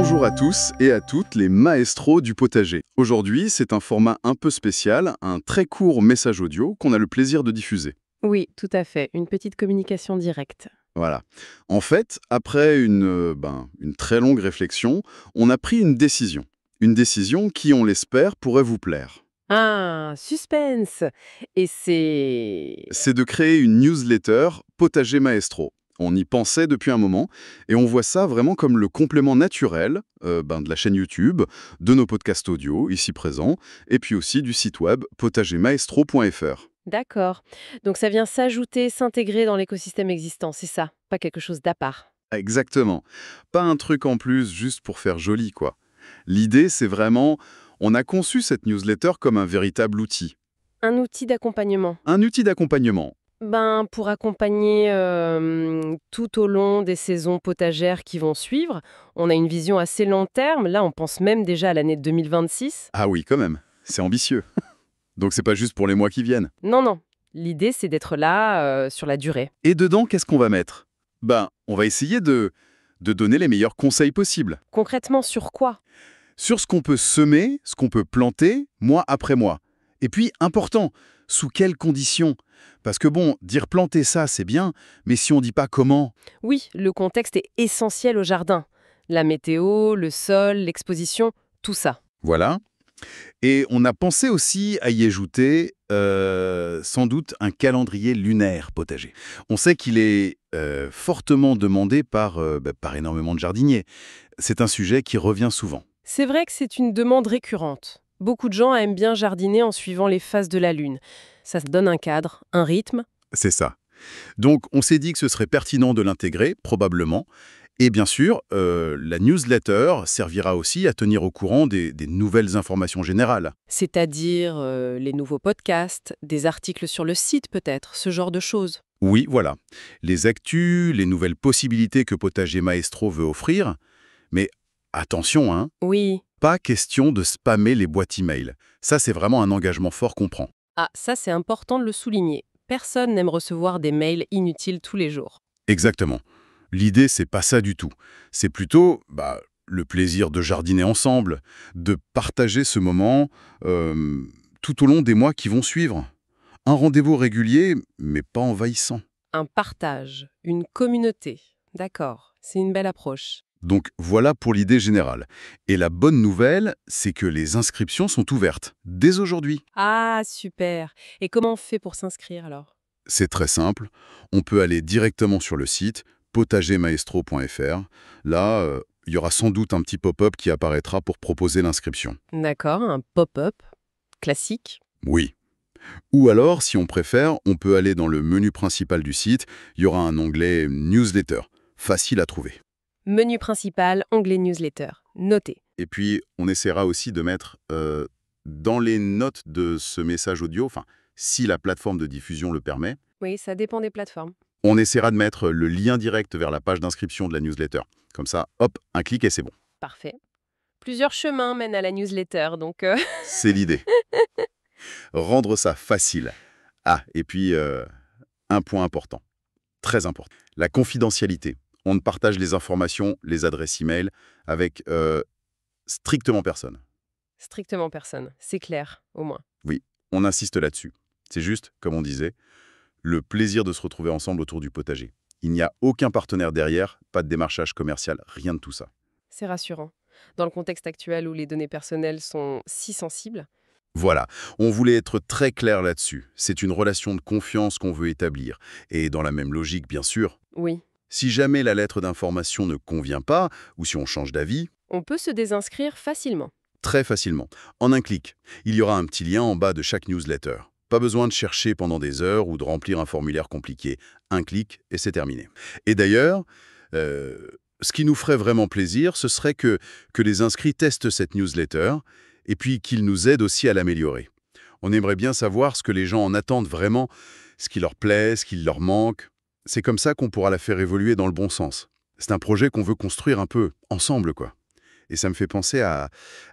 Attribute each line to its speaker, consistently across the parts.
Speaker 1: Bonjour à tous et à toutes les maestros du potager. Aujourd'hui, c'est un format un peu spécial, un très court message audio qu'on a le plaisir de diffuser.
Speaker 2: Oui, tout à fait. Une petite communication directe.
Speaker 1: Voilà. En fait, après une très longue réflexion, on a pris une décision. Une décision qui, on l'espère, pourrait vous plaire.
Speaker 2: Ah, suspense! Et c'est...
Speaker 1: C'est de créer une newsletter Potager Maestro. On y pensait depuis un moment et on voit ça vraiment comme le complément naturel de la chaîne YouTube, de nos podcasts audio ici présents, et puis aussi du site web potagermaestro.fr.
Speaker 2: D'accord. Donc ça vient s'ajouter, s'intégrer dans l'écosystème existant, c'est ça, pas quelque chose d'à part.
Speaker 1: Exactement. Pas un truc en plus juste pour faire joli, quoi. L'idée, c'est vraiment, on a conçu cette newsletter comme un véritable outil.
Speaker 2: Un outil d'accompagnement.
Speaker 1: Un outil d'accompagnement.
Speaker 2: Pour accompagner tout au long des saisons potagères qui vont suivre, on a une vision assez long terme. Là, on pense même déjà à l'année 2026.
Speaker 1: Ah oui, quand même. C'est ambitieux. Donc c'est pas juste pour les mois qui viennent.
Speaker 2: Non, non. L'idée, c'est d'être là sur la durée.
Speaker 1: Et dedans, qu'est-ce qu'on va mettre? On va essayer de donner les meilleurs conseils possibles.
Speaker 2: Concrètement, sur quoi?
Speaker 1: Sur ce qu'on peut semer, ce qu'on peut planter, mois après mois. Et puis, important, sous quelles conditions? Parce que bon, dire planter ça, c'est bien, mais si on dit pas comment?
Speaker 2: Oui, le contexte est essentiel au jardin. La météo, le sol, l'exposition, tout ça.
Speaker 1: Voilà. Et on a pensé aussi à y ajouter, sans doute, un calendrier lunaire potager. On sait qu'il est fortement demandé par énormément de jardiniers. C'est un sujet qui revient souvent.
Speaker 2: C'est vrai que c'est une demande récurrente. Beaucoup de gens aiment bien jardiner en suivant les phases de la Lune. Ça se donne un cadre, un rythme.
Speaker 1: C'est ça. Donc, on s'est dit que ce serait pertinent de l'intégrer, probablement. Et bien sûr, la newsletter servira aussi à tenir au courant des nouvelles informations générales.
Speaker 2: C'est-à-dire les nouveaux podcasts, des articles sur le site peut-être, ce genre de choses.
Speaker 1: Oui, voilà. Les actus, les nouvelles possibilités que Potager Maestro veut offrir. Mais attention, hein,
Speaker 2: Oui.
Speaker 1: pas question de spammer les boîtes email. Ça, c'est vraiment un engagement fort qu'on prend.
Speaker 2: Ah, ça c'est important de le souligner. Personne n'aime recevoir des mails inutiles tous les jours.
Speaker 1: Exactement. L'idée, c'est pas ça du tout. C'est plutôt le plaisir de jardiner ensemble, de partager ce moment tout au long des mois qui vont suivre. Un rendez-vous régulier, mais pas envahissant.
Speaker 2: Un partage, une communauté. D'accord, c'est une belle approche.
Speaker 1: Donc voilà pour l'idée générale. Et la bonne nouvelle, c'est que les inscriptions sont ouvertes, dès aujourd'hui.
Speaker 2: Ah, super. Et comment on fait pour s'inscrire alors?
Speaker 1: C'est très simple, on peut aller directement sur le site potagermaestro.fr. Là, il y aura sans doute un petit pop-up qui apparaîtra pour proposer l'inscription.
Speaker 2: D'accord, un pop-up classique.
Speaker 1: Oui. Ou alors, si on préfère, on peut aller dans le menu principal du site, il y aura un onglet Newsletter, facile à trouver.
Speaker 2: Menu principal, onglet newsletter. Noté.
Speaker 1: Et puis, on essaiera aussi de mettre dans les notes de ce message audio, enfin, si la plateforme de diffusion le permet,
Speaker 2: Oui, ça dépend des plateformes.
Speaker 1: on essaiera de mettre le lien direct vers la page d'inscription de la newsletter. Comme ça, hop, un clic et c'est bon.
Speaker 2: Parfait. Plusieurs chemins mènent à la newsletter, donc...
Speaker 1: C'est l'idée. Rendre ça facile. Ah, et puis, un point important, très important, la confidentialité. On ne partage les informations, les adresses e-mail avec strictement personne.
Speaker 2: Strictement personne. C'est clair, au moins.
Speaker 1: Oui, on insiste là-dessus. C'est juste, comme on disait, le plaisir de se retrouver ensemble autour du potager. Il n'y a aucun partenaire derrière, pas de démarchage commercial, rien de tout ça.
Speaker 2: C'est rassurant. Dans le contexte actuel où les données personnelles sont si sensibles.
Speaker 1: Voilà, on voulait être très clair là-dessus. C'est une relation de confiance qu'on veut établir. Et dans la même logique, bien sûr,
Speaker 2: Oui.
Speaker 1: si jamais la lettre d'information ne convient pas, ou si on change d'avis,
Speaker 2: On peut se désinscrire facilement.
Speaker 1: très facilement, en un clic, il y aura un petit lien en bas de chaque newsletter. Pas besoin de chercher pendant des heures ou de remplir un formulaire compliqué. Un clic et c'est terminé. Et d'ailleurs, ce qui nous ferait vraiment plaisir, ce serait que les inscrits testent cette newsletter et puis qu'ils nous aident aussi à l'améliorer. On aimerait bien savoir ce que les gens en attendent vraiment, ce qui leur plaît, ce qui leur manque. C'est comme ça qu'on pourra la faire évoluer dans le bon sens. C'est un projet qu'on veut construire un peu ensemble, quoi. Et ça me fait penser à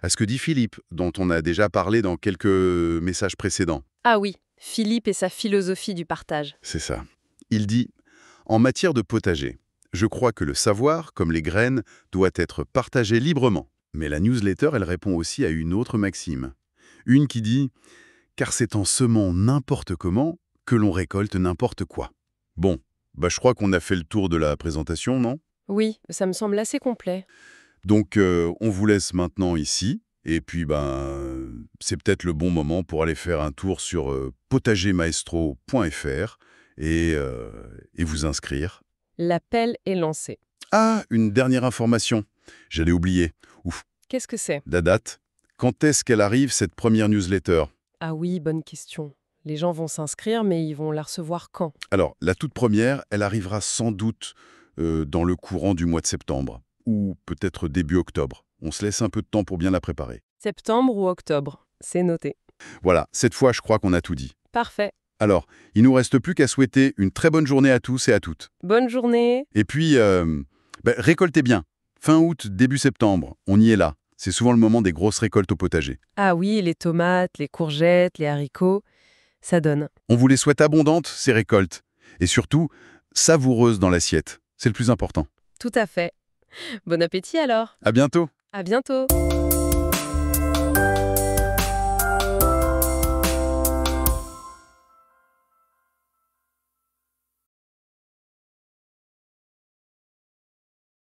Speaker 1: ce que dit Philippe, dont on a déjà parlé dans quelques messages précédents.
Speaker 2: Ah oui, Philippe et sa philosophie du partage.
Speaker 1: C'est ça. Il dit « En matière de potager, Je crois que le savoir, comme les graines, doit être partagé librement. Mais la newsletter, elle répond aussi à une autre maxime. Une qui dit « Car c'est en semant n'importe comment que l'on récolte n'importe quoi ». Bon, je crois qu'on a fait le tour de la présentation, non?
Speaker 2: Oui, ça me semble assez complet.
Speaker 1: Donc, on vous laisse maintenant ici. Et puis, c'est peut-être le bon moment pour aller faire un tour sur potagermaestro.fr et vous inscrire.
Speaker 2: L'appel est lancé.
Speaker 1: Ah, une dernière information. J'allais oublier. Ouf,
Speaker 2: Qu'est-ce que c'est?
Speaker 1: la date. Quand est-ce qu'elle arrive, cette première newsletter?
Speaker 2: Ah oui, bonne question. Les gens vont s'inscrire, mais ils vont la recevoir quand?
Speaker 1: Alors, la toute première, elle arrivera sans doute dans le courant du mois de septembre. Ou peut-être début octobre. On se laisse un peu de temps pour bien la préparer.
Speaker 2: Septembre ou octobre? C'est noté.
Speaker 1: Voilà, cette fois, je crois qu'on a tout dit.
Speaker 2: Parfait.
Speaker 1: Alors, il nous reste plus qu'à souhaiter une très bonne journée à tous et à toutes.
Speaker 2: Bonne journée.
Speaker 1: Et puis, récoltez bien. Fin août, début septembre, on y est là. C'est souvent le moment des grosses récoltes au potager.
Speaker 2: Ah oui, les tomates, les courgettes, les haricots, ça donne.
Speaker 1: On vous les souhaite abondantes, ces récoltes. Et surtout, savoureuses dans l'assiette. C'est le plus important.
Speaker 2: Tout à fait. Bon appétit alors.
Speaker 1: À bientôt.
Speaker 2: À bientôt.